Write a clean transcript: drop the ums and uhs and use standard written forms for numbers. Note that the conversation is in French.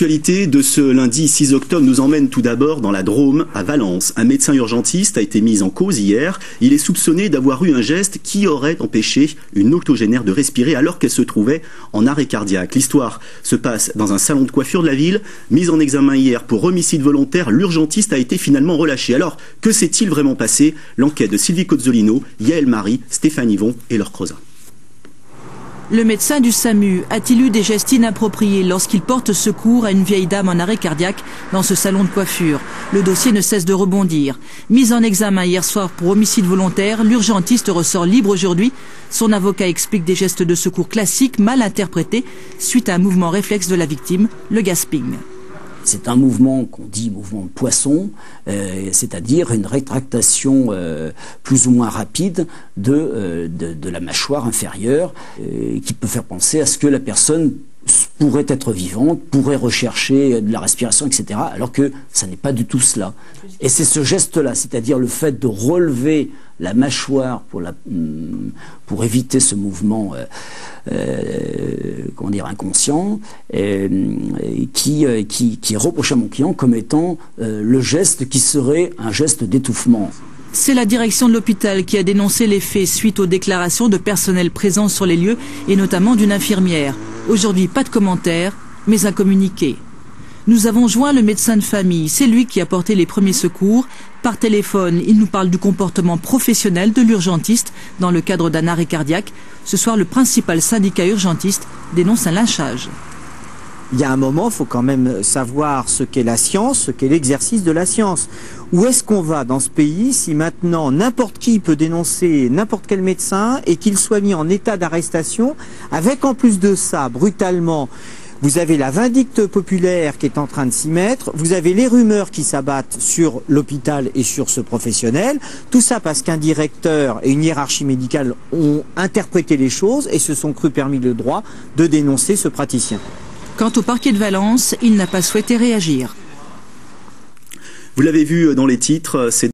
L'actualité de ce lundi 6 octobre nous emmène tout d'abord dans la Drôme, à Valence. Un médecin urgentiste a été mis en cause hier. Il est soupçonné d'avoir eu un geste qui aurait empêché une octogénaire de respirer alors qu'elle se trouvait en arrêt cardiaque. L'histoire se passe dans un salon de coiffure de la ville. Mise en examen hier pour homicide volontaire, l'urgentiste a été finalement relâché. Alors, que s'est-il vraiment passé? L'enquête de Sylvie Cozzolino, Yaël Marie, Stéphane Yvon et Laure Crozat. Le médecin du SAMU a-t-il eu des gestes inappropriés lorsqu'il porte secours à une vieille dame en arrêt cardiaque dans ce salon de coiffure? Le dossier ne cesse de rebondir. Mise en examen hier soir pour homicide volontaire, l'urgentiste ressort libre aujourd'hui. Son avocat explique des gestes de secours classiques mal interprétés suite à un mouvement réflexe de la victime, le gasping. C'est un mouvement qu'on dit mouvement de poisson, c'est-à-dire une rétractation plus ou moins rapide de la mâchoire inférieure qui peut faire penser à ce que la personne pourrait être vivante, pourrait rechercher de la respiration, etc. Alors que ça n'est pas du tout cela. Et c'est ce geste-là, c'est-à-dire le fait de relever la mâchoire pour éviter ce mouvement inconscient, qui est reproché à mon client comme étant le geste qui serait un geste d'étouffement. C'est la direction de l'hôpital qui a dénoncé les faits suite aux déclarations de personnel présent sur les lieux et notamment d'une infirmière. Aujourd'hui, pas de commentaires, mais un communiqué. Nous avons joint le médecin de famille, c'est lui qui a porté les premiers secours. Par téléphone, il nous parle du comportement professionnel de l'urgentiste dans le cadre d'un arrêt cardiaque. Ce soir, le principal syndicat urgentiste dénonce un lynchage. Il y a un moment, il faut quand même savoir ce qu'est la science, ce qu'est l'exercice de la science. Où est-ce qu'on va dans ce pays si maintenant n'importe qui peut dénoncer n'importe quel médecin et qu'il soit mis en état d'arrestation, avec en plus de ça, brutalement, vous avez la vindicte populaire qui est en train de s'y mettre, vous avez les rumeurs qui s'abattent sur l'hôpital et sur ce professionnel, tout ça parce qu'un directeur et une hiérarchie médicale ont interprété les choses et se sont crus permis le droit de dénoncer ce praticien. Quant au parquet de Valence, il n'a pas souhaité réagir. Vous l'avez vu dans les titres, c'est